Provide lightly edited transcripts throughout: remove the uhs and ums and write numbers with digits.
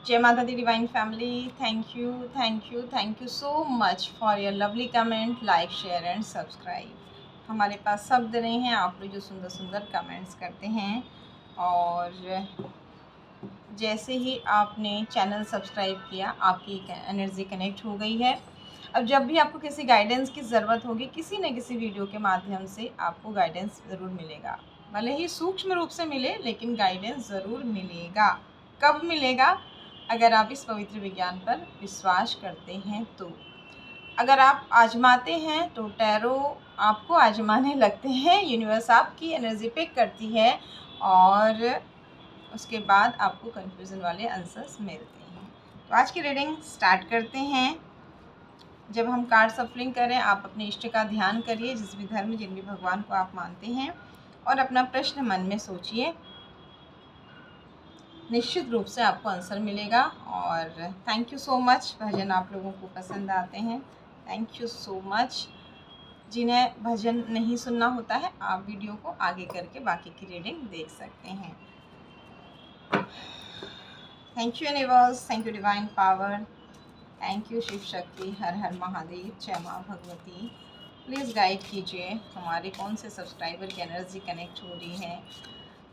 जय माता दी divine family. Thank you so much for your lovely comment, like, share and subscribe. हमारे पास शब्द नहीं हैं, आप लोग जो सुंदर सुंदर कमेंट्स करते हैं। और जैसे ही आपने चैनल सब्सक्राइब किया, आपकी एनर्जी कनेक्ट हो गई है। अब जब भी आपको किसी गाइडेंस की ज़रूरत होगी, किसी न किसी वीडियो के माध्यम से आपको गाइडेंस ज़रूर मिलेगा। भले ही सूक्ष्म रूप से मिले, लेकिन गाइडेंस ज़रूर मिलेगा। कब मिलेगा? अगर आप इस पवित्र विज्ञान पर विश्वास करते हैं तो। अगर आप आजमाते हैं तो टैरो आपको आजमाने लगते हैं। यूनिवर्स आपकी एनर्जी पिक करती है और उसके बाद आपको कंफ्यूजन वाले आंसर्स मिलते हैं। तो आज की रीडिंग स्टार्ट करते हैं। जब हम कार्ड सफलिंग करें, आप अपने इष्ट का ध्यान करिए, जिस भी धर्म, जिन भी भगवान को आप मानते हैं, और अपना प्रश्न मन में सोचिए। निश्चित रूप से आपको आंसर मिलेगा। और थैंक यू सो मच। भजन आप लोगों को पसंद आते हैं, थैंक यू सो मच। जिन्हें भजन नहीं सुनना होता है, आप वीडियो को आगे करके बाकी की रीडिंग देख सकते हैं। Thank you universe, thank you divine power, thank you Shiv Shakti, हर हर महादेव, जय माँ भगवती। प्लीज़ गाइड कीजिए हमारे कौन से सब्सक्राइबर की एनर्जी कनेक्ट हो रही है।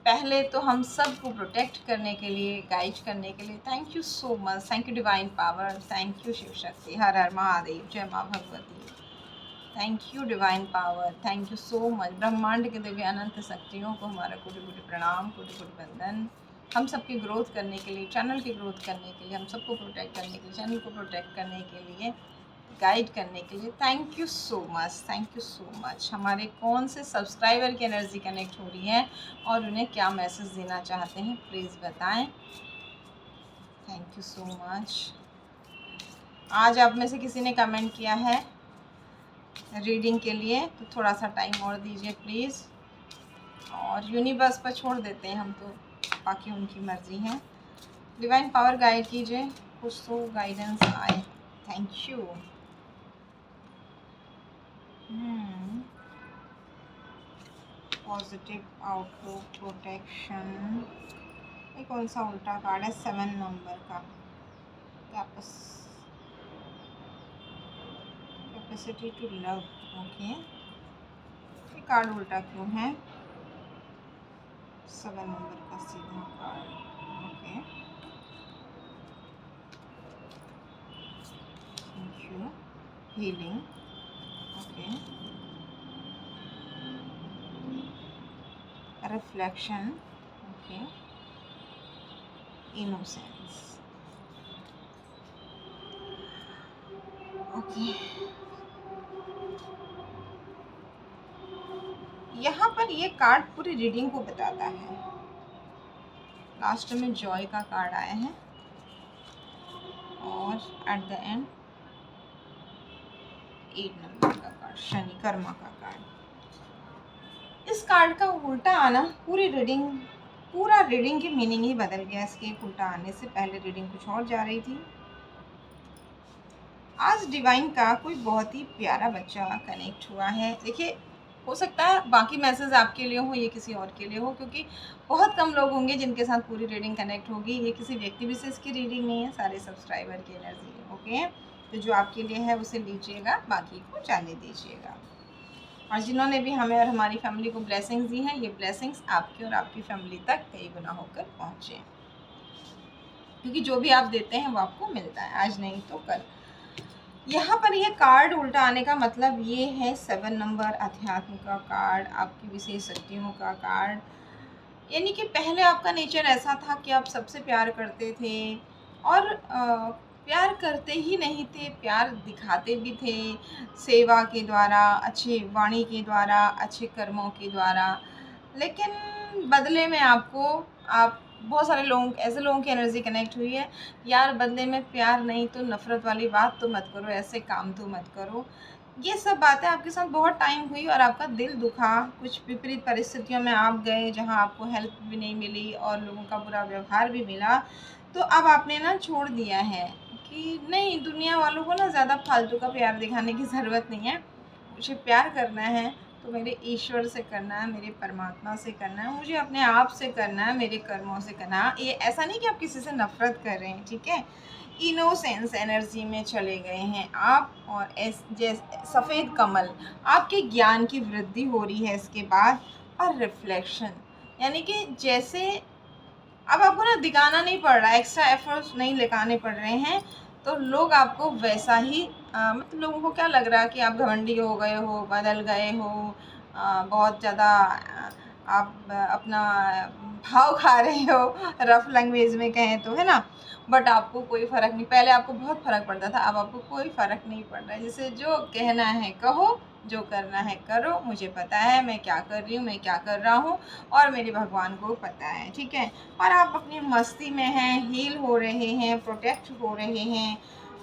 पहले तो हम सबको प्रोटेक्ट करने के लिए, गाइड करने के लिए thank you so much. Thank you divine power, thank you Shiv Shakti, हर हर महादेव, जय माँ Bhagwati. Thank you divine power, thank you so much. ब्रह्मांड के दिव्य अनंत शक्तियों को हमारा कोटि कोटि प्रणाम, कोटि कोटि वंदन। हम सबकी ग्रोथ करने के लिए, चैनल की ग्रोथ करने के लिए, हम सबको प्रोटेक्ट करने के लिए, चैनल को प्रोटेक्ट करने के लिए, गाइड करने के लिए thank you so much, thank you so much. हमारे कौन से सब्सक्राइबर की एनर्जी कनेक्ट हो रही है और उन्हें क्या मैसेज देना चाहते हैं, प्लीज़ बताएं। Thank you so much. आज आप में से किसी ने कमेंट किया है रीडिंग के लिए, तो थोड़ा सा टाइम और दीजिए प्लीज़। और यूनिवर्स पर छोड़ देते हैं हम, तो बाकी उनकी मर्जी है। डिवाइन पावर गाइड कीजिए, कुछ तो गाइडेंस आए। Thank you. Positive outlook, protection. ये कौन सा उल्टा कार्ड है? 7 नंबर का। Capacity to love. ओके, ये कार्ड उल्टा क्यों है? 7 नंबर का सीधा card. Okay, thank you. Healing. Okay, reflection. Okay, innocence. Okay, यहाँ पर ये कार्ड पूरी रीडिंग को बताता है। लास्ट में जॉय का कार्ड आया है और एट द एंड 8 नंबर का कार्ड, शनि कर्मा का कार्ड। इस कार्ड का उल्टा आना पूरा रीडिंग की मीनिंग ही बदल गया। इसके उल्टा आने से पहले रीडिंग कुछ और जा रही थी। आज डिवाइन का कोई बहुत ही प्यारा बच्चा कनेक्ट हुआ है। देखिए, हो सकता है बाकी मैसेज आपके लिए हो, ये किसी और के लिए हो, क्योंकि बहुत कम लोग होंगे जिनके साथ पूरी रीडिंग कनेक्ट होगी। ये किसी व्यक्ति विशेष की रीडिंग नहीं है, सारे सब्सक्राइबर की एनर्जी है। ओके, तो जो आपके लिए है उसे लीजिएगा, बाकी को जाने दीजिएगा। और जिन्होंने भी हमें और हमारी फैमिली को ब्लेसिंग्स दी हैं, ये ब्लेसिंग्स आपकी और आपकी फैमिली तक कई गुना होकर पहुँचे, क्योंकि जो भी आप देते हैं वो आपको मिलता है, आज नहीं तो कल। यहाँ पर यह कार्ड उल्टा आने का मतलब ये है 7 नंबर, अध्यात्म का कार्ड, आपकी विशेष शक्तियों का कार्ड। यानी कि पहले आपका नेचर ऐसा था कि आप सबसे प्यार करते थे, और प्यार करते ही नहीं थे, प्यार दिखाते भी थे सेवा के द्वारा, अच्छे वाणी के द्वारा, अच्छे कर्मों के द्वारा। लेकिन बदले में आप बहुत सारे ऐसे लोगों की एनर्जी कनेक्ट हुई है, यार बदले में प्यार नहीं तो नफ़रत वाली बात तो मत करो, ऐसे काम तो मत करो। ये सब बातें आपके साथ बहुत टाइम हुई और आपका दिल दुखा। कुछ विपरीत परिस्थितियों में आप गए जहां आपको हेल्प भी नहीं मिली और लोगों का बुरा व्यवहार भी मिला। तो अब आपने ना छोड़ दिया है कि नहीं, दुनिया वालों को ना ज़्यादा फालतू का प्यार दिखाने की ज़रूरत नहीं है। मुझे प्यार करना है तो मेरे ईश्वर से करना है, मेरे परमात्मा से करना है, मुझे अपने आप से करना है, मेरे कर्मों से करना है। ये ऐसा नहीं कि आप किसी से नफ़रत कर रहे हैं, ठीक है? इनोसेंस एनर्जी में चले गए हैं आप, और जैसे सफ़ेद कमल, आपके ज्ञान की वृद्धि हो रही है इसके बाद। और रिफ्लेक्शन, यानी कि जैसे अब आपको ना दिखाना नहीं पड़ रहा है, एक्स्ट्रा एफर्ट्स नहीं लगाने पड़ रहे हैं, तो लोग आपको वैसा ही मतलब लोगों को क्या लग रहा है कि आप घमंडी हो गए हो, बदल गए हो, बहुत ज़्यादा आप अपना भाव खा रहे हो, रफ लैंग्वेज में कहें तो, है ना? बट आपको कोई फ़र्क नहीं, पहले आपको बहुत फ़र्क पड़ता था, अब आपको कोई फ़र्क नहीं पड़ रहा है। जैसे जो कहना है कहो, जो करना है करो, मुझे पता है मैं क्या कर रही हूँ, मैं क्या कर रहा हूँ, और मेरे भगवान को पता है, ठीक है? और आप अपनी मस्ती में हैं, हील हो रहे हैं, प्रोटेक्ट हो रहे हैं,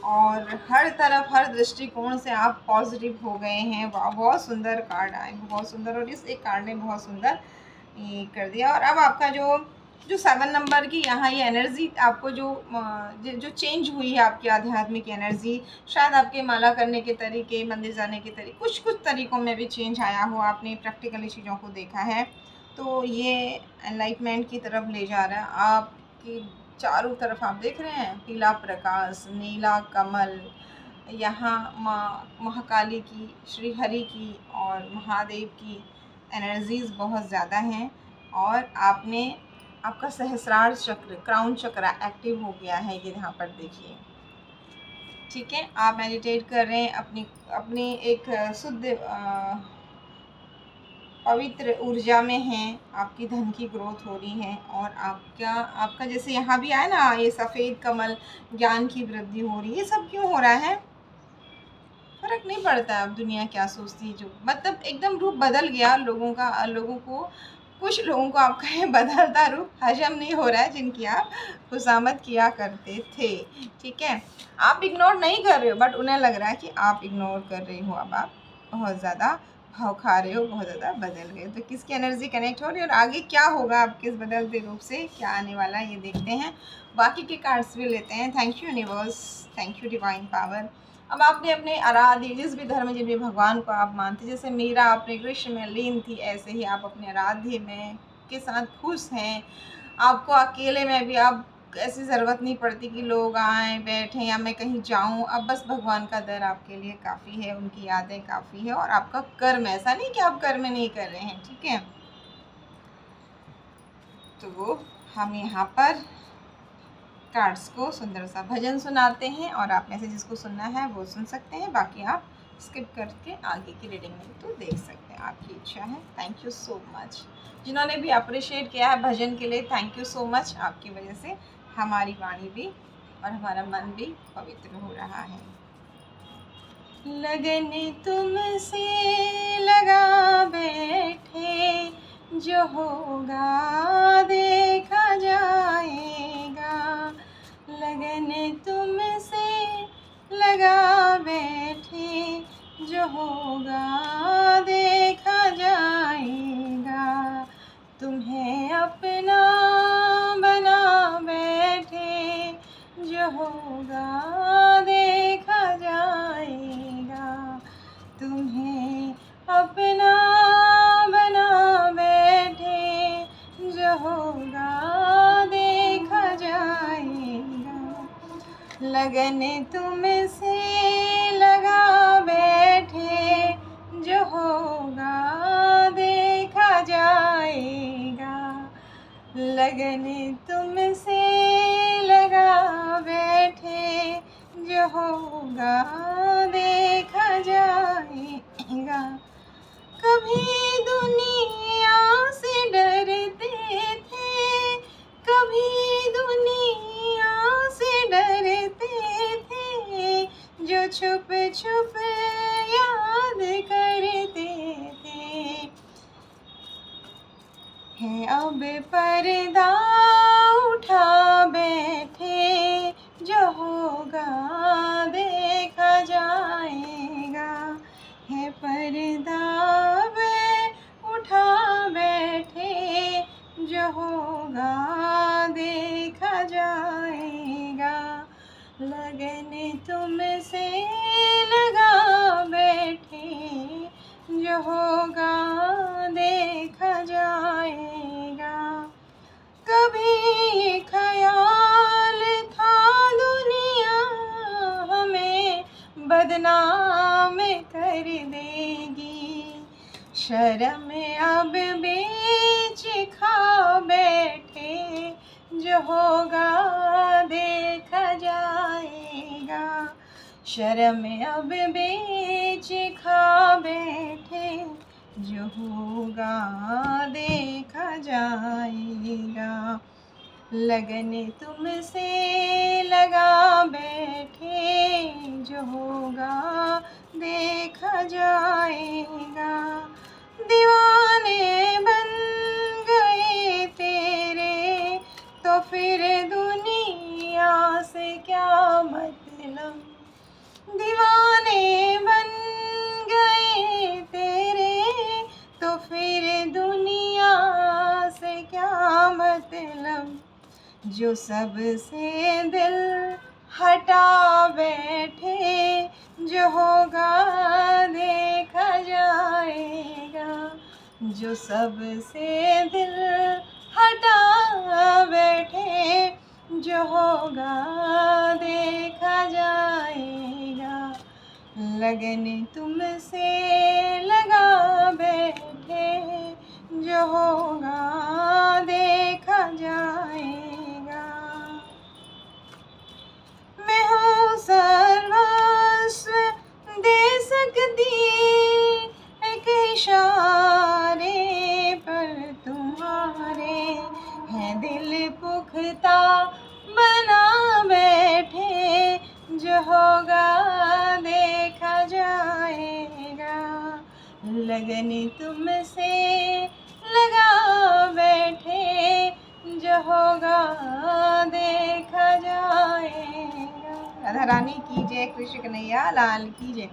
और हर तरफ, हर दृष्टिकोण से आप पॉजिटिव हो गए हैं। वाह! बहुत सुंदर कार्ड आए, बहुत सुंदर, और इस एक कार्ड ने बहुत सुंदर ये कर दिया। और अब आपका जो जो 7 नंबर की यहाँ ये एनर्जी आपको जो चेंज हुई है, आपकी आध्यात्मिक एनर्जी, शायद आपके माला करने के तरीके, मंदिर जाने के तरीके, कुछ तरीक़ों में भी चेंज आया हो, आपने प्रैक्टिकली चीज़ों को देखा है, तो ये एनलाइटमेंट की तरफ ले जा रहा है। आपकी चारों तरफ आप देख रहे हैं पीला प्रकाश, नीला कमल, यहाँ माँ महाकाली की, श्री हरि की और महादेव की एनर्जीज़ बहुत ज़्यादा हैं। और आपका सहस्रार चक्र, क्राउन चक्र एक्टिव हो गया है, ये यहाँ पर देखिए, ठीक है? आप मेडिटेट कर रहे हैं, अपनी अपनी एक शुद्ध पवित्र ऊर्जा में हैं, आपकी धन की ग्रोथ हो रही है, और आपका जैसे यहाँ भी आया ना ये सफ़ेद कमल, ज्ञान की वृद्धि हो रही है। ये सब क्यों हो रहा है? फ़र्क नहीं पड़ता है अब दुनिया क्या सोचती है, जो मतलब एकदम रूप बदल गया लोगों का। कुछ लोगों को आपका ये बदलता रूप हजम नहीं हो रहा है, जिनकी आप खुशामद किया करते थे, ठीक है? आप इग्नोर नहीं कर रहे हो, बट उन्हें लग रहा है कि आप इग्नोर कर रहे हो। अब आप बहुत ज़्यादा भाव खा रहे हो, बहुत ज़्यादा बदल गए। तो किसकी एनर्जी कनेक्ट हो रही है और आगे क्या होगा आपके इस बदलते रूप से, क्या आने वाला है, ये देखते हैं। बाकी के कार्ड्स भी लेते हैं। Thank you universe, thank you divine power. अब आपने अपने आराध्य, जिस भी धर्म, जिन भी भगवान को आप मानते, जैसे मीरा अपने कृष्ण में लीन थी, ऐसे ही आप अपने आराध्य में के साथ खुश हैं। आपको अकेले में भी आप ऐसी ज़रूरत नहीं पड़ती कि लोग आएँ, बैठें, या मैं कहीं जाऊँ। अब बस भगवान का दर आपके लिए काफ़ी है, उनकी यादें काफ़ी है, और आपका कर्म, ऐसा नहीं कि आप कर्म नहीं कर रहे हैं, ठीक है? तो हम यहाँ पर कार्ड्स को सुंदर सा भजन सुनाते हैं, और आप में से जिसको सुनना है वो सुन सकते हैं, बाकी आप स्किप करके आगे की रीडिंग में तो देख सकते हैं, आपकी इच्छा है। थैंक यू सो मच जिन्होंने भी अप्रिशिएट किया है भजन के लिए, थैंक यू सो मच। आपकी वजह से हमारी वाणी भी और हमारा मन भी पवित्र हो रहा है। लगन तुमसे लगा बैठे, जो होगा देखा जाएगा। लगन तुमसे लगा बैठे, जो होगा देखा जाएगा। तुम्हें अपना बना बैठे, जो होगा देखा जाएगा। तुम्हें अपना बना बैठे, जो होगा देखा जाएगा। लगन तुमसे लगा बैठे, जो होगा देखा जाएगा। लगन तुमसे लगा बैठे, जो होगा देखा जाएगा। कभी दुनिया से डरते थे, कभी दुनिया से डरते थे, जो छुप छुप याद करते थे। है अब पर्दा उठा बैठे, जो होगा देखा जाएगा। है पर्दा अब उठा बैठे, जो होगा देखा जाएगा। लगन तुमसे लगा बैठे, जो होगा देखा जाएगा। कभी ये ख्याल था दुनिया हमें बदनाम कर देगी, शर्म अब बेच खा बैठे, जो होगा देखा जाएगा। शर्म अब बेच खा बैठे, जो होगा देखा जाएगा। लगन तुमसे लगा बैठे, जो होगा देखा जाएगा। दीवाने बन गए तेरे, तो फिर दुनिया से क्या मतलब। दीवाने बन गए तेरे, तो फिर दुनिया से क्या मतलब। जो सबसे दिल हटा बैठे, जो होगा देखा जाएगा। जो सबसे दिल हटा बैठे, जो होगा देखा जाएगा। लगन तुमसे लगा बैठे, जो होगा देखा जाएगा। मैं हूँ सर्वस्व दे सकती, एक इशारे पर तुम्हारे है दिल पुख्ता बना बैठे, जो होगा देखा जाएगा। लगन तुमसे लगा बैठे, जो होगा देखा जाएगा। राधा रानी की जय, कृष्ण कन्हैया लाल की जय।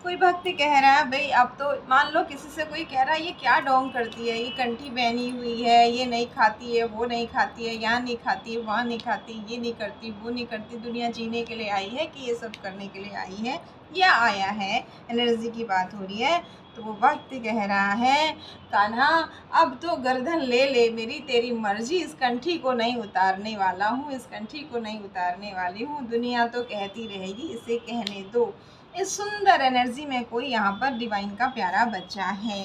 कोई भक्त कह रहा है भाई, अब तो मान लो किसी से कोई कह रहा है ये क्या डोंग करती है, ये कंठी बहनी हुई है, ये नहीं खाती है, वो नहीं खाती है, यहाँ नहीं खाती है, वहाँ नहीं खाती, ये नहीं करती, वो नहीं करती, दुनिया जीने के लिए आई है कि ये सब करने के लिए आई है या आया है, एनर्जी की बात हो रही है। तो वो भक्त कह रहा है कान्हा अब तो गर्दन ले ले मेरी, तेरी मर्जी, इस कंठी को नहीं उतारने वाला हूँ, इस कंठी को नहीं उतारने वाली हूँ। दुनिया तो कहती रहेगी, इसे कहने दो। इस सुंदर एनर्जी में कोई यहाँ पर डिवाइन का प्यारा बच्चा है,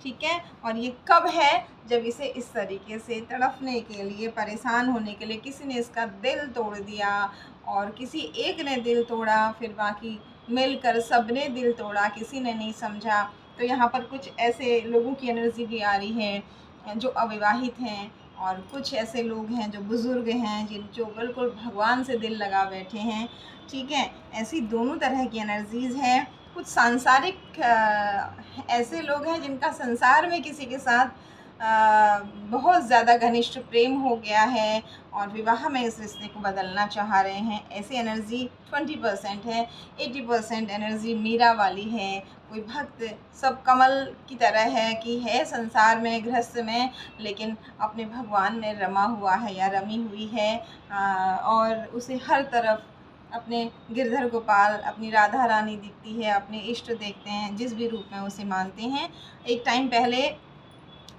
ठीक है। और ये कब है, जब इसे इस तरीके से तड़पने के लिए, परेशान होने के लिए किसी ने इसका दिल तोड़ दिया, और किसी एक ने दिल तोड़ा, फिर बाकी मिलकर सबने दिल तोड़ा, किसी ने नहीं समझा। तो यहाँ पर कुछ ऐसे लोगों की एनर्जी भी आ रही है जो अविवाहित हैं, और कुछ ऐसे लोग हैं जो बुज़ुर्ग हैं, जो बिल्कुल भगवान से दिल लगा बैठे हैं, ठीक है। ऐसी दोनों तरह की एनर्जीज़ हैं। कुछ सांसारिक ऐसे लोग हैं जिनका संसार में किसी के साथ बहुत ज़्यादा घनिष्ठ प्रेम हो गया है और विवाह में इस रिश्ते को बदलना चाह रहे हैं। ऐसी एनर्जी 20% है। 80% एनर्जी मीरा वाली है। कोई भक्त सब कमल की तरह है कि है संसार में, गृहस्थ में, लेकिन अपने भगवान में रमा हुआ है या रमी हुई है, और उसे हर तरफ अपने गिरधर गोपाल, अपनी राधा रानी दिखती है, अपने इष्ट देखते हैं, जिस भी रूप में उसे मानते हैं। एक टाइम पहले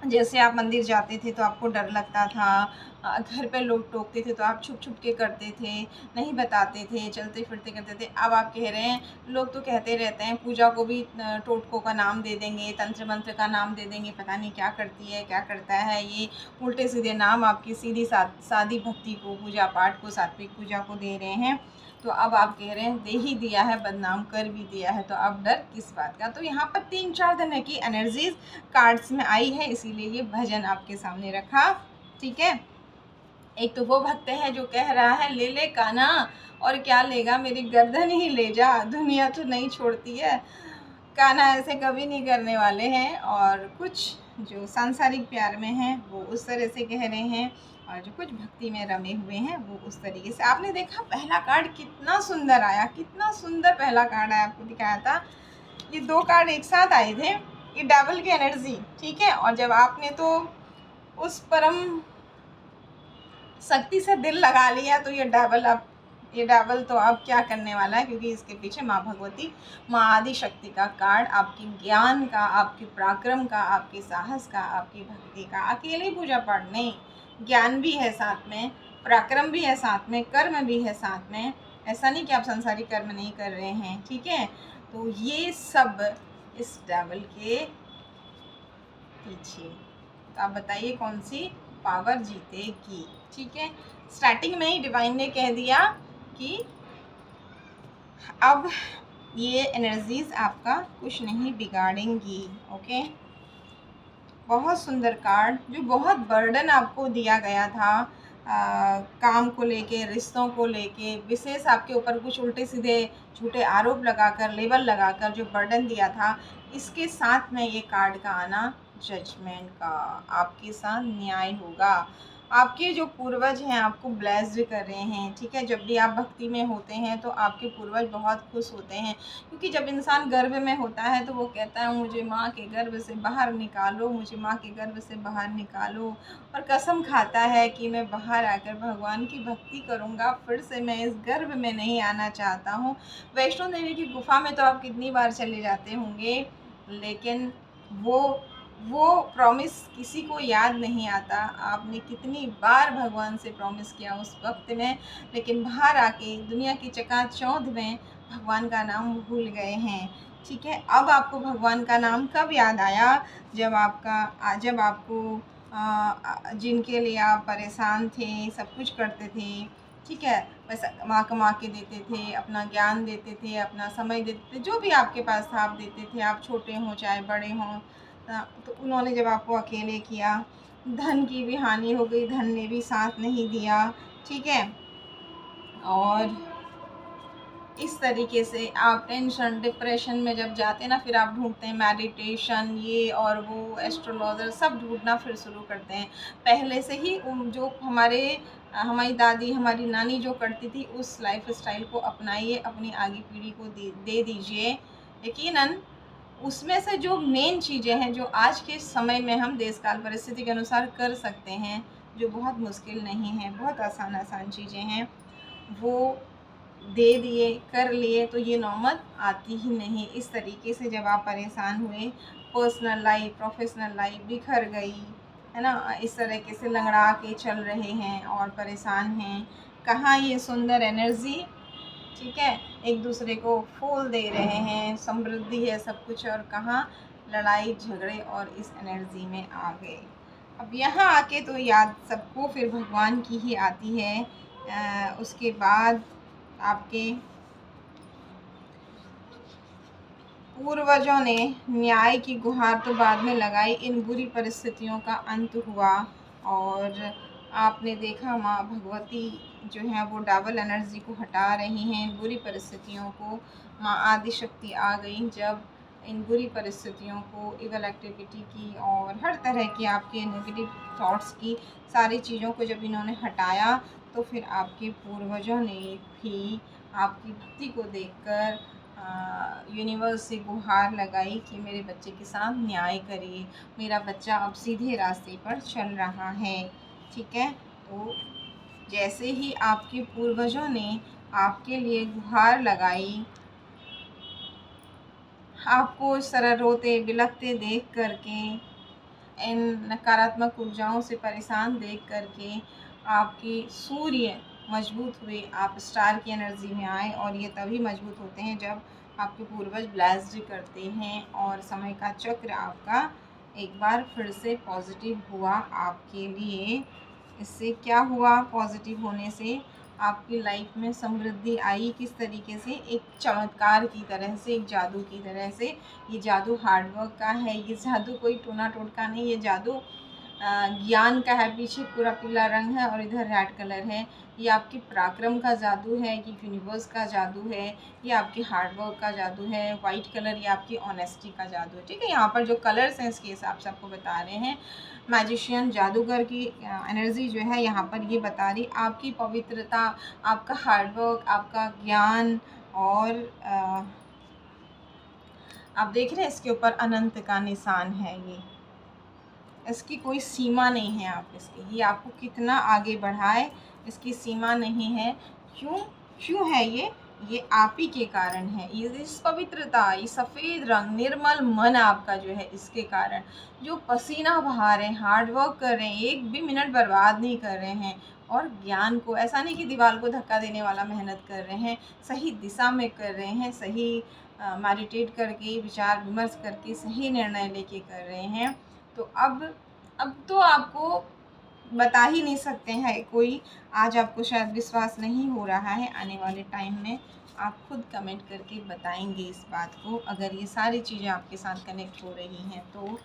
जैसे आप मंदिर जाते थे तो आपको डर लगता था, घर पे लोग टोकते थे तो आप छुप छुप के करते थे, नहीं बताते थे, चलते फिरते करते थे। अब आप कह रहे हैं, लोग तो कहते रहते हैं पूजा को भी टोटकों का नाम दे देंगे, तंत्र मंत्र का नाम दे देंगे, पता नहीं क्या करती है क्या करता है, ये उल्टे सीधे नाम आपकी सीधी सादी भक्ति को, पूजा पाठ को, सात्विक पूजा को दे रहे हैं। तो अब आप कह रहे हैं दे ही दिया है, बदनाम कर भी दिया है, तो अब डर किस बात का। तो यहाँ पर 3-4 तरह की एनर्जीज कार्ड्स में आई है, इसीलिए ये भजन आपके सामने रखा, ठीक है। एक तो वो भक्त है जो कह रहा है ले ले कान्हा, और क्या लेगा, मेरी गर्दन ही ले जा, दुनिया तो नहीं छोड़ती है। कान्हा ऐसे कभी नहीं करने वाले हैं। और कुछ जो सांसारिक प्यार में हैं वो उस तरह से कह रहे हैं, और जो कुछ भक्ति में रमे हुए हैं वो उस तरीके से। आपने देखा पहला कार्ड कितना सुंदर आया, कितना सुंदर पहला कार्ड आया, आपको दिखाया था। ये 2 कार्ड एक साथ आए थे, ये डबल की एनर्जी, ठीक है। और जब आपने तो उस परम शक्ति से दिल लगा लिया तो ये डबल अब ये डबल तो अब क्या करने वाला है, क्योंकि इसके पीछे माँ भगवती, माँ आदि शक्ति का कार्ड, आपकी ज्ञान का, आपके पराक्रम का, आपके साहस का, आपकी भक्ति का। अकेले पूजा पाठ नहीं, ज्ञान भी है साथ में, पराक्रम भी है साथ में, कर्म भी है साथ में। ऐसा नहीं कि आप संसारी कर्म नहीं कर रहे हैं, ठीक है। तो ये सब इस डबल के पीछे। तो आप बताइए कौन सी पावर जीतेगी, ठीक है। स्टार्टिंग में ही डिवाइन ने कह दिया कि अब ये एनर्जीज आपका कुछ नहीं बिगाड़ेंगी, ओके। बहुत सुंदर कार्ड, जो बहुत बर्डन आपको दिया गया था काम को लेके, रिश्तों को लेके, विशेष आपके ऊपर कुछ उल्टे सीधे झूठे आरोप लगाकर, लेबल लगाकर जो बर्डन दिया था, इसके साथ में ये कार्ड का आना जजमेंट का। आपके साथ न्याय होगा। आपके जो पूर्वज हैं आपको ब्लेस्ड कर रहे हैं, ठीक है। जब भी आप भक्ति में होते हैं तो आपके पूर्वज बहुत खुश होते हैं, क्योंकि जब इंसान गर्भ में होता है तो वो कहता है मुझे माँ के गर्भ से बाहर निकालो, मुझे माँ के गर्भ से बाहर निकालो, और कसम खाता है कि मैं बाहर आकर भगवान की भक्ति करूँगा, फिर से मैं इस गर्भ में नहीं आना चाहता हूँ। वैष्णो देवी की गुफा में तो आप कितनी बार चले जाते होंगे, लेकिन वो प्रॉमिस किसी को याद नहीं आता। आपने कितनी बार भगवान से प्रॉमिस किया उस वक्त में, लेकिन बाहर आके दुनिया की चकाचौंध में भगवान का नाम भूल गए हैं, ठीक है। अब आपको भगवान का नाम कब याद आया, जब आपको जिनके लिए आप परेशान थे, सब कुछ करते थे, ठीक है, पैसा कमा के देते थे, अपना ज्ञान देते थे, अपना समय देते थे, जो भी आपके पास था आप देते थे, आप छोटे हों चाहे बड़े हों। तो उन्होंने जब आपको अकेले किया, धन की भी हानि हो गई, धन ने भी साथ नहीं दिया, ठीक है। और इस तरीके से आप टेंशन डिप्रेशन में जब जाते हैं ना, फिर आप ढूंढते हैं मेडिटेशन, ये और वो, एस्ट्रोलॉजर, सब ढूंढना फिर शुरू करते हैं। पहले से ही जो हमारी दादी, हमारी नानी जो करती थी, उस लाइफ स्टाइल को अपनाइए, अपनी आगे पीढ़ी को दे दीजिए। यकीनन उसमें से जो मेन चीज़ें हैं, जो आज के समय में हम देश काल परिस्थिति के अनुसार कर सकते हैं, जो बहुत मुश्किल नहीं है, बहुत आसान आसान चीज़ें हैं, वो दे दिए, कर लिए, तो ये नौबत आती ही नहीं। इस तरीके से जब आप परेशान हुए, पर्सनल लाइफ, प्रोफेशनल लाइफ बिखर गई, है ना, इस तरीके से लंगड़ा के चल रहे हैं और परेशान हैं, कहाँ ये सुंदर एनर्जी, ठीक है, एक दूसरे को फूल दे रहे हैं, समृद्धि है सब कुछ, और कहाँ लड़ाई झगड़े और इस एनर्जी में आ गए। अब यहाँ आके तो याद सबको फिर भगवान की ही आती है। उसके बाद आपके पूर्वजों ने न्याय की गुहार तो बाद में लगाई, इन बुरी परिस्थितियों का अंत हुआ, और आपने देखा माँ भगवती जो है वो डबल एनर्जी को हटा रही हैं, इन बुरी परिस्थितियों को। माँ आदि शक्ति आ गई जब इन बुरी परिस्थितियों को, इवल एक्टिविटी की और हर तरह की आपके नेगेटिव थॉट्स की, सारी चीज़ों को जब इन्होंने हटाया, तो फिर आपके पूर्वजों ने भी आपकी भक्ति को देखकर यूनिवर्स से गुहार लगाई कि मेरे बच्चे के साथ न्याय करिए, मेरा बच्चा अब सीधे रास्ते पर चल रहा है, ठीक है। तो जैसे ही आपके पूर्वजों ने आपके लिए गुहार लगाई, आपको इस तरह रोते बिलखते देख करके, इन नकारात्मक ऊर्जाओं से परेशान देख करके, आपकी सूर्य मजबूत हुए, आप स्टार की एनर्जी में आए, और ये तभी मजबूत होते हैं जब आपके पूर्वज ब्लेस्ड करते हैं, और समय का चक्र आपका एक बार फिर से पॉजिटिव हुआ आपके लिए। इससे क्या हुआ, पॉजिटिव होने से आपकी लाइफ में समृद्धि आई, किस तरीके से, एक चमत्कार की तरह से, एक जादू की तरह से। ये जादू हार्डवर्क का है, ये जादू कोई टोना टोटका नहीं, ये जादू ज्ञान का है। पीछे पूरा पीला रंग है और इधर रेड कलर है। ये आपके पराक्रम का जादू है, ये यूनिवर्स का जादू है, ये आपके हार्डवर्क का जादू है। वाइट कलर ये आपकी ऑनेस्टी का जादू है, ठीक है। यहाँ पर जो कलर्स हैं इसके हिसाब से आपको बता रहे हैं। मैजिशियन, जादूगर की एनर्जी जो है यहाँ पर ये बता रही, आपकी पवित्रता, आपका हार्डवर्क, आपका ज्ञान, और आप देख रहे हैं इसके ऊपर अनंत का निशान है। ये इसकी कोई सीमा नहीं है, आप इसकी, ये आपको कितना आगे बढ़ाए इसकी सीमा नहीं है। क्यों? क्यों है ये आप ही के कारण है। ये इस पवित्रता, ये सफ़ेद रंग, निर्मल मन आपका जो है, इसके कारण जो पसीना बहा रहे हैं, हार्ड वर्क कर रहे हैं, एक भी मिनट बर्बाद नहीं कर रहे हैं, और ज्ञान को ऐसा नहीं कि दीवार को धक्का देने वाला मेहनत कर रहे हैं, सही दिशा में कर रहे हैं, सही मेडिटेट करके, विचार विमर्श करके, सही निर्णय लेके कर रहे हैं। तो अब तो आपको बता ही नहीं सकते हैं कोई। आज आपको शायद विश्वास नहीं हो रहा है, आने वाले टाइम में आप खुद कमेंट करके बताएंगे इस बात को, अगर ये सारी चीज़ें आपके साथ कनेक्ट हो रही हैं तो।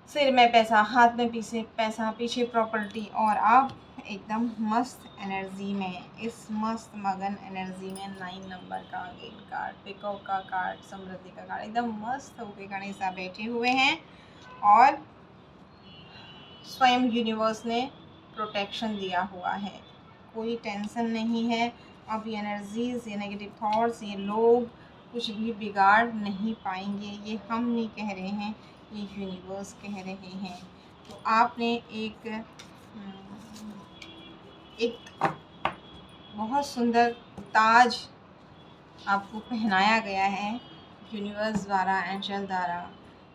सिर में पैसा, हाथ में पैसा, पीछे प्रॉपर्टी, और आप एकदम मस्त एनर्जी में, इस मस्त मगन एनर्जी में 9 नंबर का गेट कार्ड, पिकॉक का कार्ड, समृद्धि का कार्ड, एकदम मस्त होके गणेश साहब बैठे हुए हैं, और स्वयं यूनिवर्स ने प्रोटेक्शन दिया हुआ है। कोई टेंशन नहीं है। अब ये एनर्जीज, ये नेगेटिव थॉट्स, ये लोग कुछ भी बिगाड़ नहीं पाएंगे। ये हम नहीं कह रहे हैं, ये यूनिवर्स कह रहे हैं। तो आपने एक बहुत सुंदर ताज आपको पहनाया गया है यूनिवर्स द्वारा, एंजल द्वारा।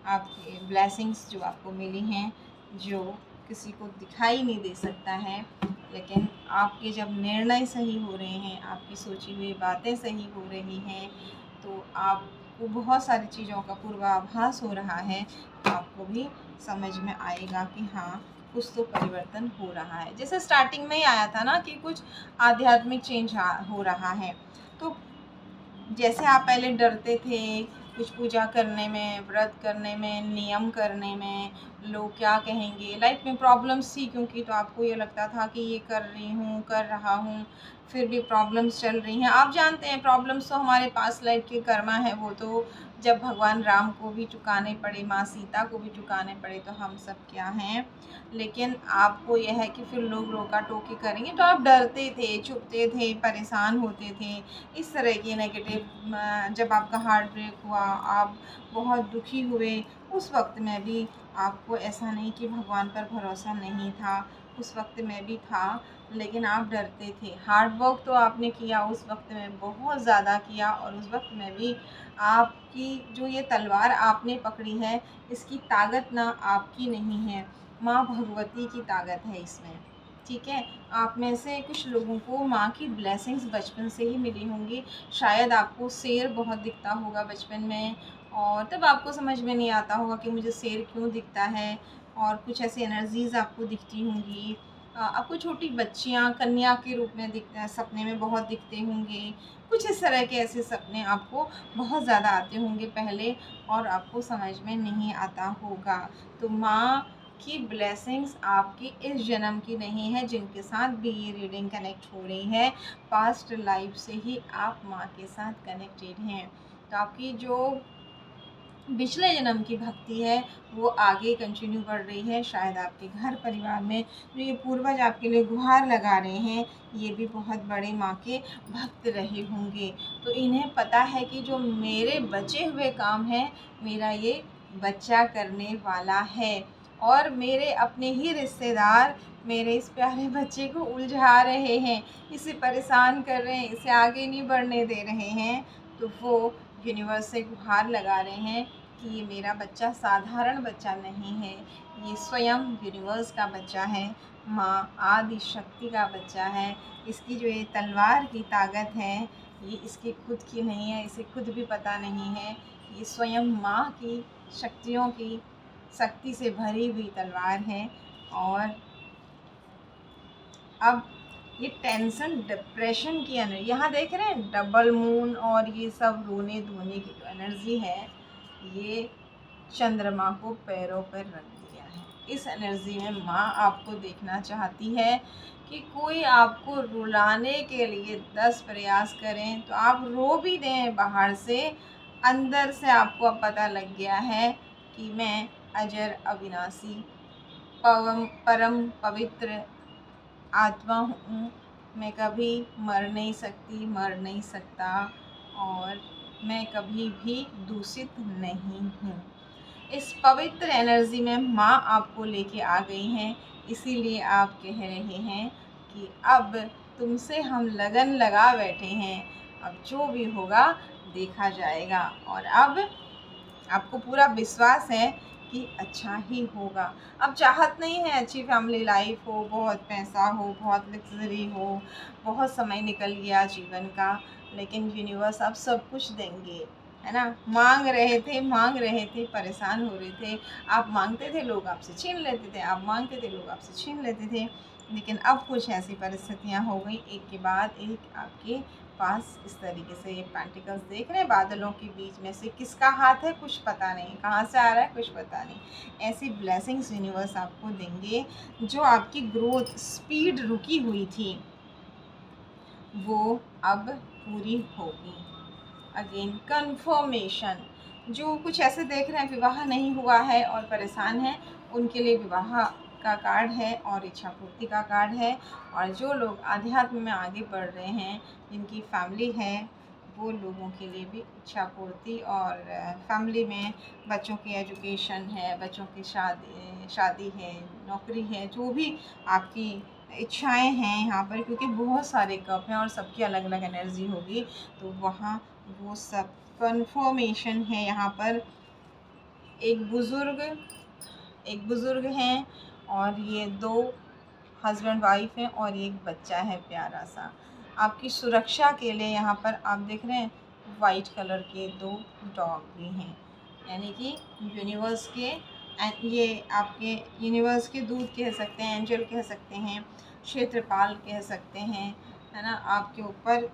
आपके ब्लेसिंग्स जो आपको मिली हैं, जो किसी को दिखाई नहीं दे सकता है, लेकिन आपके जब निर्णय सही हो रहे हैं, आपकी सोची हुई बातें सही हो रही हैं, तो आपको बहुत सारी चीज़ों का पूर्वाभास हो रहा है। तो आपको भी समझ में आएगा कि हाँ, कुछ तो परिवर्तन हो रहा है। जैसे स्टार्टिंग में ही आया था ना कि कुछ आध्यात्मिक चेंज हो रहा है। तो जैसे आप पहले डरते थे कुछ पूजा करने में, व्रत करने में, नियम करने में, लोग क्या कहेंगे, लाइफ में प्रॉब्लम्स थी क्योंकि, तो आपको ये लगता था कि ये कर रही हूँ, कर रहा हूँ, फिर भी प्रॉब्लम्स चल रही हैं। आप जानते हैं प्रॉब्लम्स तो हमारे पास लाइफ के कर्मा है। वो तो जब भगवान राम को भी चुकाने पड़े, माँ सीता को भी चुकाने पड़े, तो हम सब क्या हैं। लेकिन आपको यह है कि फिर लोग रोका टोकी करेंगे, तो आप डरते थे, चुपते थे, परेशान होते थे, इस तरह की नेगेटिव। जब आपका हार्ट ब्रेक हुआ, आप बहुत दुखी हुए, उस वक्त में भी आपको ऐसा नहीं कि भगवान पर भरोसा नहीं था, उस वक्त में भी था, लेकिन आप डरते थे। हार्ड वर्क तो आपने किया उस वक्त में, बहुत ज़्यादा किया, और उस वक्त में भी आपकी जो ये तलवार आपने पकड़ी है, इसकी ताकत ना आपकी नहीं है, माँ भगवती की ताकत है इसमें। ठीक है, आप में से कुछ लोगों को माँ की ब्लेसिंग्स बचपन से ही मिली होंगी। शायद आपको शेर बहुत दिखता होगा बचपन में, और तब आपको समझ में नहीं आता होगा कि मुझे शेर क्यों दिखता है, और कुछ ऐसी एनर्जीज़ आपको दिखती होंगी। आपको छोटी बच्चियाँ कन्या के रूप में सपने में बहुत दिखते होंगे। कुछ इस तरह के ऐसे सपने आपको बहुत ज़्यादा आते होंगे पहले, और आपको समझ में नहीं आता होगा। तो माँ की ब्लेसिंग्स आपकी इस जन्म की नहीं है, जिनके साथ भी ये रीडिंग कनेक्ट हो रही है, पास्ट लाइफ से ही आप माँ के साथ कनेक्टेड हैं। तो आपकी जो पिछले जन्म की भक्ति है, वो आगे कंटिन्यू बढ़ रही है। शायद आपके घर परिवार में जो ये पूर्वज आपके लिए गुहार लगा रहे हैं, ये भी बहुत बड़े माँ के भक्त रहे होंगे। तो इन्हें पता है कि जो मेरे बचे हुए काम हैं, मेरा ये बच्चा करने वाला है, और मेरे अपने ही रिश्तेदार मेरे इस प्यारे बच्चे को उलझा रहे हैं, इसे परेशान कर रहे हैं, इसे आगे नहीं बढ़ने दे रहे हैं। तो वो यूनिवर्स से गुहार लगा रहे हैं कि ये मेरा बच्चा साधारण बच्चा नहीं है, ये स्वयं यूनिवर्स का बच्चा है, माँ आदि शक्ति का बच्चा है। इसकी जो ये तलवार की ताकत है, ये इसकी खुद की नहीं है, इसे खुद भी पता नहीं है। ये स्वयं माँ की शक्तियों की शक्ति से भरी हुई तलवार है। और अब ये टेंशन, डिप्रेशन की एनर्जी यहाँ देख रहे हैं, डबल मून और ये सब रोने धोने की जो एनर्जी है, ये चंद्रमा को पैरों पर रख दिया है। इस एनर्जी में माँ आपको देखना चाहती है कि कोई आपको रुलाने के लिए 10 प्रयास करें तो आप रो भी दें बाहर से, अंदर से आपको अब पता लग गया है कि मैं अजर अविनाशी परम पवित्र आत्मा हूँ, मैं कभी मर नहीं सकती, मर नहीं सकता, और मैं कभी भी दूषित नहीं हूँ। इस पवित्र एनर्जी में माँ आपको लेके आ गई हैं, इसीलिए आप कह रहे हैं कि अब तुमसे हम लगन लगा बैठे हैं, अब जो भी होगा देखा जाएगा। और अब आपको पूरा विश्वास है कि अच्छा ही होगा। अब चाहत नहीं है अच्छी फैमिली लाइफ हो, बहुत पैसा हो, बहुत लग्जरी हो, बहुत समय निकल गया जीवन का, लेकिन यूनिवर्स अब सब कुछ देंगे, है ना। मांग रहे थे, परेशान हो रहे थे। आप मांगते थे, लोग आपसे छीन लेते थे, आप मांगते थे, लोग आपसे छीन लेते थे। लेकिन अब कुछ ऐसी परिस्थितियाँ हो गई, एक के बाद एक आपके पास इस तरीके से। ये पेंटिकल्स देख रहे हैं बादलों के बीच में से, किसका हाथ है कुछ पता नहीं, कहाँ से आ रहा है कुछ पता नहीं। ऐसी ब्लेसिंग्स यूनिवर्स आपको देंगे, जो आपकी ग्रोथ स्पीड रुकी हुई थी वो अब पूरी होगी। अगेन कंफर्मेशन, जो कुछ ऐसे देख रहे हैं विवाह नहीं हुआ है और परेशान हैं, उनके लिए विवाह का कार्ड है और इच्छा पूर्ति का कार्ड है। और जो लोग आध्यात्म में आगे बढ़ रहे हैं, जिनकी फैमिली है, वो लोगों के लिए भी इच्छा पूर्ति। और फैमिली में बच्चों की एजुकेशन है, बच्चों की शादी है, नौकरी है, जो भी आपकी इच्छाएं हैं यहाँ पर, क्योंकि बहुत सारे कप हैं और सबकी अलग अलग एनर्जी होगी, तो वहाँ वो सब कंफर्मेशन है। यहाँ पर एक बुज़ुर्ग हैं और ये 2 हस्बैंड वाइफ हैं और एक बच्चा है प्यारा सा। आपकी सुरक्षा के लिए यहाँ पर आप देख रहे हैं वाइट कलर के 2 डॉग भी हैं, यानी कि यूनिवर्स के ये आपके यूनिवर्स के दूत कह सकते हैं, एंजल कह सकते हैं, क्षेत्रपाल कह सकते हैं, है ना। आपके ऊपर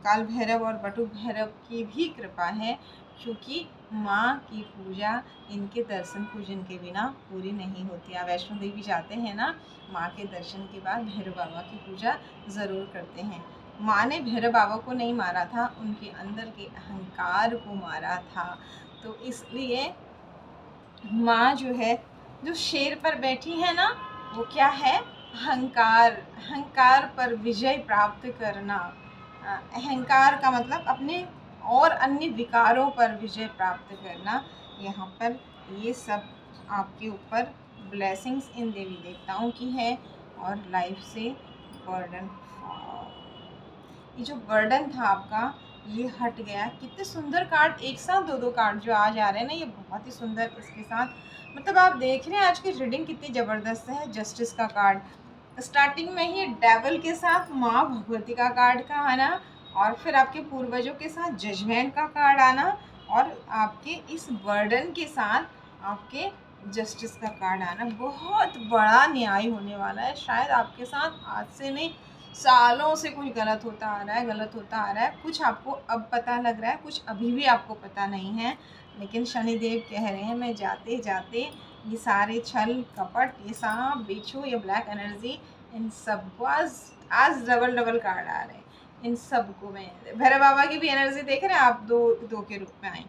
काल भैरव और बटुक भैरव की भी कृपा है, क्योंकि माँ की पूजा, इनके दर्शन पूजन के बिना पूरी नहीं होती। आप वैष्णो देवी जाते हैं ना, माँ के दर्शन के बाद भैरव बाबा की पूजा ज़रूर करते हैं। माँ ने भैरव बाबा को नहीं मारा था, उनके अंदर के अहंकार को मारा था। तो इसलिए माँ जो है, जो शेर पर बैठी है ना, वो क्या है, अहंकार पर विजय प्राप्त करना। अहंकार का मतलब अपने और अन्य विकारों पर विजय प्राप्त करना। यहाँ पर ये सब आपके ऊपर ब्लेसिंग्स इन देवी देवताओं की है। और लाइफ से बर्डन, ये जो बर्डन था आपका, ये हट गया। कितने सुंदर कार्ड, एक साथ 2-2 कार्ड जो आज आ रहे हैं ना, ये बहुत ही सुंदर। इसके साथ मतलब आप देख रहे हैं आज की रीडिंग कितनी ज़बरदस्त है। जस्टिस का कार्ड, स्टार्टिंग में ही डेविल के साथ माँ भगवती का कार्ड का आना, और फिर आपके पूर्वजों के साथ जजमेंट का कार्ड आना, और आपके इस बर्डन के साथ आपके जस्टिस का कार्ड आना। बहुत बड़ा न्याय होने वाला है। शायद आपके साथ आज से नहीं, सालों से कुछ गलत होता आ रहा है। कुछ आपको अब पता लग रहा है, कुछ अभी भी आपको पता नहीं है, लेकिन शनिदेव कह रहे हैं, मैं जाते जाते ये सारे छल कपट, ये सांप बिच्छू, ये ब्लैक एनर्जी, इन सबको आज डबल कार्ड आ रहे हैं। इन सबको मैं, भैरव बाबा की भी एनर्जी देख रहे हैं आप, दो के रूप में आए,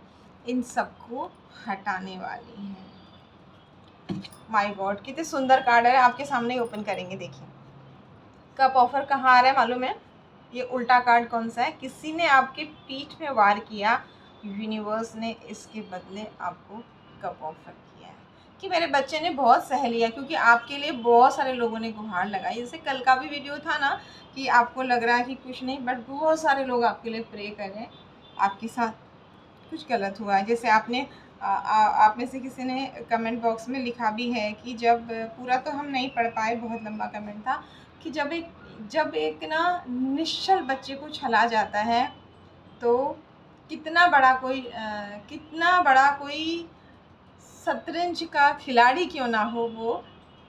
इन सबको हटाने वाली हैं। माय गॉड, कितने सुंदर कार्ड है। आपके सामने ही ओपन करेंगे, देखिए। कप ऑफर कहाँ आ रहा है मालूम है? ये उल्टा कार्ड कौन सा है? किसी ने आपके पीठ में वार किया, यूनिवर्स ने इसके बदले आपको कप ऑफर किया है कि मेरे बच्चे ने बहुत सह लिया, क्योंकि आपके लिए बहुत सारे लोगों ने गुहार लगाई। जैसे कल का भी वीडियो था ना, कि आपको लग रहा है कि कुछ नहीं, बट बहुत सारे लोग आपके लिए प्रे कर रहे हैं। आपके साथ कुछ गलत हुआ है। जैसे आपने आप में से किसी ने कमेंट बॉक्स में लिखा भी है कि जब, पूरा तो हम नहीं पढ़ पाए, बहुत लंबा कमेंट था, कि जब एक ना निश्चल बच्चे को छला जाता है, तो कितना बड़ा कोई शतरंज का खिलाड़ी क्यों ना हो वो।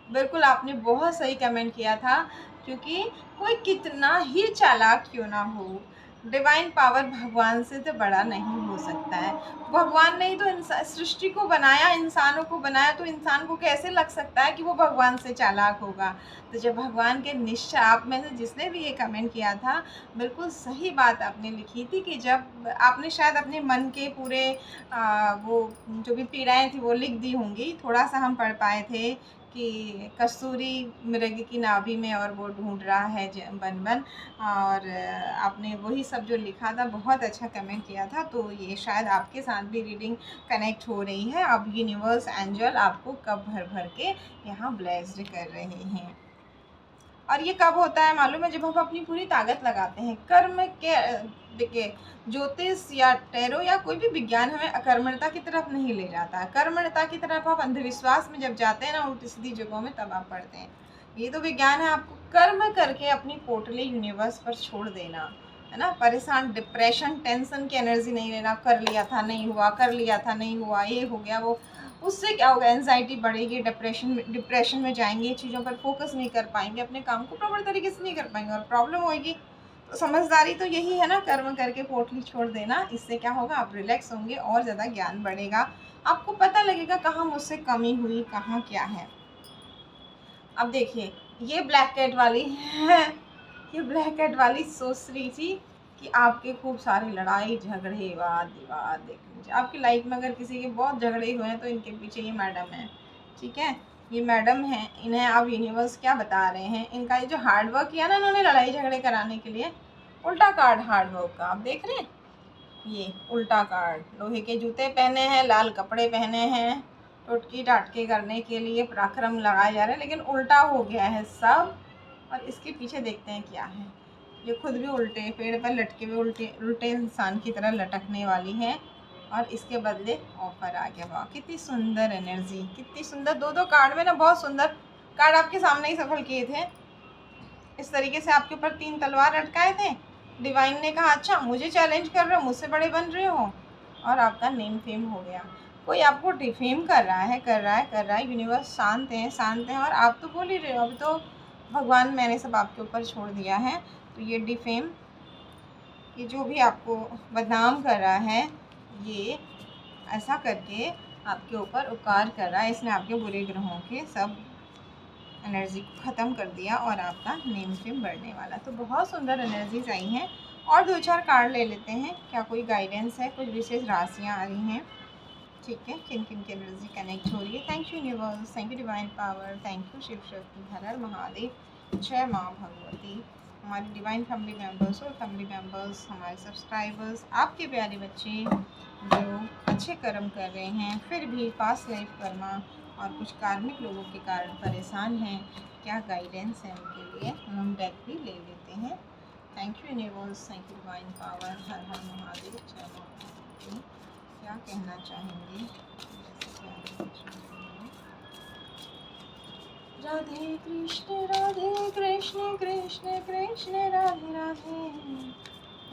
बिल्कुल आपने बहुत सही कमेंट किया था, क्योंकि कोई कितना ही चालाक क्यों ना हो, डिवाइन पावर भगवान से तो बड़ा नहीं हो सकता है। भगवान ने ही तो सृष्टि को बनाया, इंसानों को बनाया, तो इंसान को कैसे लग सकता है कि वो भगवान से चालाक होगा। तो जब भगवान के निश्चय, आप में से जिसने भी ये कमेंट किया था, बिल्कुल सही बात आपने लिखी थी, कि जब आपने शायद अपने मन के पूरे वो जो भी पीड़ाएँ थी वो लिख दी होंगी। थोड़ा सा हम पढ़ पाए थे कि कस्तूरी मृग की नाभि में और वो ढूंढ रहा है बन बन, और आपने वही सब जो लिखा था, बहुत अच्छा कमेंट किया था। तो ये शायद आपके साथ भी रीडिंग कनेक्ट हो रही है। अब यूनिवर्स एंजल आपको कब भर भर के यहाँ ब्लेस्ड कर रहे हैं। और ये कब होता है मालूम है? जब हम अपनी पूरी ताकत लगाते हैं। कर्म के देखिए, ज्योतिष या टैरो या कोई भी विज्ञान हमें अकर्मणता की तरफ नहीं ले जाता है। कर्मणता की तरफ आप अंधविश्वास में जब जाते हैं ना, उल्टी सीधी जगहों में, तब आप पढ़ते हैं। ये तो विज्ञान है, आपको कर्म करके अपनी पोटली यूनिवर्स पर छोड़ देना है ना। परेशान, डिप्रेशन, टेंशन की एनर्जी नहीं लेना। कर लिया था नहीं हुआ, कर लिया था नहीं हुआ, ये हो गया वो, उससे क्या होगा? एंजाइटी बढ़ेगी, डिप्रेशन में जाएंगे, चीज़ों पर फोकस नहीं कर पाएंगे, अपने काम को प्रॉपर तरीके से नहीं कर पाएंगे और प्रॉब्लम होगी। तो समझदारी तो यही है ना, कर्म करके पोटली छोड़ देना। इससे क्या होगा? आप रिलैक्स होंगे और ज़्यादा ज्ञान बढ़ेगा, आपको पता लगेगा कहाँ मुझसे कमी हुई, कहाँ क्या है। अब देखिए, ये ब्लैक कैट वाली है, ये ब्लैक कैट वाली सोच रही थी कि आपके खूब सारे लड़ाई झगड़े वाद विवाद देख लीजिए। आपकी लाइफ में अगर किसी के बहुत झगड़े हुए हैं तो इनके पीछे ये मैडम है, ठीक है। ये मैडम है, इन्हें अब यूनिवर्स क्या बता रहे हैं? इनका ये जो हार्ड वर्क किया ना इन्होंने लड़ाई झगड़े कराने के लिए, उल्टा कार्ड हार्ड वर्क का आप देख रहे हैं। ये उल्टा कार्ड, लोहे के जूते पहने हैं, लाल कपड़े पहने हैं, टोटकी टाटकी करने के लिए पराक्रम लगाए जा रहे हैं, लेकिन उल्टा हो गया है सब। और इसके पीछे देखते हैं क्या है। ये खुद भी उल्टे पेड़ पर लटके हुए उल्टे उल्टे इंसान की तरह लटकने वाली है और इसके बदले ऑफर आ गया। वाह, कितनी सुंदर एनर्जी, कितनी सुंदर। दो दो कार्ड में ना बहुत सुंदर कार्ड आपके सामने ही सफल किए थे। इस तरीके से आपके ऊपर 3 तलवार लटकाए थे। डिवाइन ने कहा अच्छा मुझे चैलेंज कर रहे हो, मुझसे बड़े बन रहे हो, और आपका नेम फेम हो गया। कोई आपको डिफेम कर रहा है, कर रहा है। यूनिवर्स शांत है, शांत है, और आप तो बोल ही रहे हो अभी तो भगवान मैंने सब आपके ऊपर छोड़ दिया है। तो ये डिफेम, ये जो भी आपको बदनाम कर रहा है, ये ऐसा करके आपके ऊपर उपकार कर रहा है। इसने आपके बुरे ग्रहों के सब एनर्जी को ख़त्म कर दिया और आपका नेम फेम बढ़ने वाला। तो बहुत सुंदर एनर्जीज आई हैं। और 2-4 कार्ड ले लेते हैं, क्या कोई गाइडेंस है? कुछ विशेष राशियाँ आ रही हैं, ठीक है। किन किन की एनर्जी कनेक्ट हो रही है? Thank you universe, thank you divine power, thank you Shiv Shakti, हर हर महादेव, जय माँ भगवती। हमारी डिवाइन फैमिली मेम्बर्स और फैमिली मेम्बर्स, हमारे सब्सक्राइबर्स, आपके प्यारे बच्चे जो अच्छे कर्म कर रहे हैं फिर भी पास्ट लाइफ कर्मा और कुछ कार्मिक लोगों के कारण परेशान हैं, क्या गाइडेंस है उनके लिए? हम डेक भी ले लेते हैं। Thank you universe, thank you divine power, हर हर महादेव, जय माँ भगवती। क्या कहना चाहेंगे? राधे कृष्ण कृष्ण कृष्ण राधे राधे,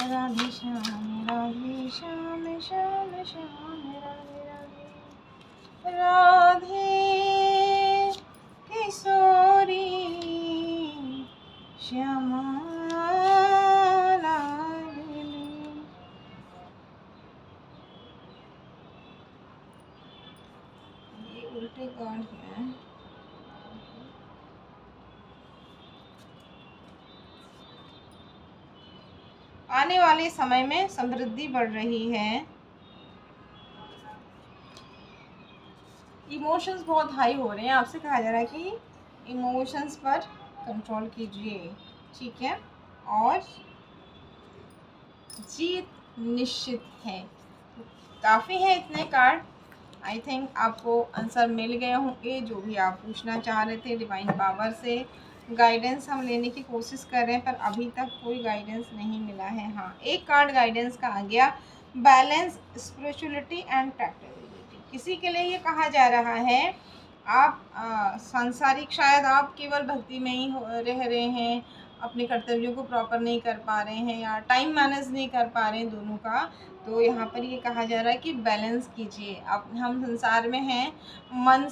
राधे श्याम श्याम श्याम राधे राधे, राधे किशोरी श्यामा लाडली। ये उल्टे कार्ड हैं। आने वाले समय में समृद्धि बढ़ रही है। इमोशंस बहुत हाई हो रहे हैं, आपसे कहा जा रहा है कि इमोशंस पर कंट्रोल कीजिए, ठीक है। और जीत निश्चित है। काफ़ी है इतने कार्ड। आई थिंक आपको आंसर मिल गए होंगे जो भी आप पूछना चाह रहे थे। डिवाइन पावर से गाइडेंस हम लेने की कोशिश कर रहे हैं पर अभी तक कोई गाइडेंस नहीं मिला है। हाँ, एक कार्ड गाइडेंस का आ गया, बैलेंस स्पिरिचुअलिटी एंड प्रैक्टिकलिटी। किसी के लिए ये कहा जा रहा है आप सांसारिक, शायद आप केवल भक्ति में ही रह रहे हैं, अपने कर्तव्यों को प्रॉपर नहीं कर पा रहे हैं या टाइम मैनेज नहीं कर पा रहे हैं दोनों का। तो यहाँ पर ये कहा जा रहा है कि बैलेंस कीजिए। अब हम संसार में हैं, मन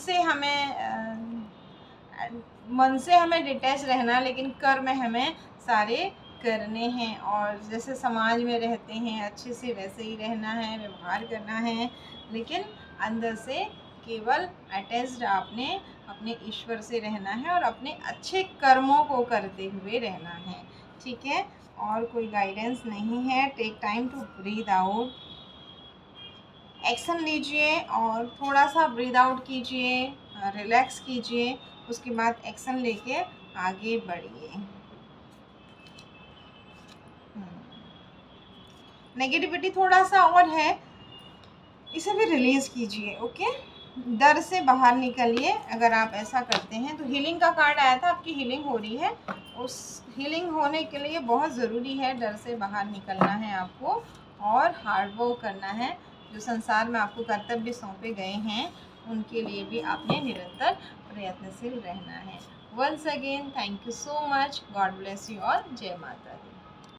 से हमें डिटैच रहना, लेकिन कर्म हमें सारे करने हैं। और जैसे समाज में रहते हैं अच्छे से वैसे ही रहना है, व्यवहार करना है, लेकिन अंदर से केवल अटैच्ड आपने अपने ईश्वर से रहना है और अपने अच्छे कर्मों को करते हुए रहना है, ठीक है। और कोई गाइडेंस नहीं है। Take time to breathe out, action लीजिए और थोड़ा सा ब्रीथ आउट कीजिए, रिलैक्स कीजिए, उसके बाद एक्शन लेके आगे बढ़िए। नेगेटिविटी थोड़ा सा और है, इसे भी रिलीज़ कीजिए, ओके। डर से बाहर निकलिए। अगर आप ऐसा करते हैं तो हीलिंग का कार्ड आया था, आपकी हीलिंग हो रही है, उस हीलिंग होने के लिए बहुत ज़रूरी है डर से बाहर निकलना है आपको और हार्ड वर्क करना है। जो संसार में आपको कर्तव्य सौंपे गए हैं उनके लिए भी आपने निरंतर प्रयत्नशील रहना है। Once again thank you so much. God bless you all. जय माता दी।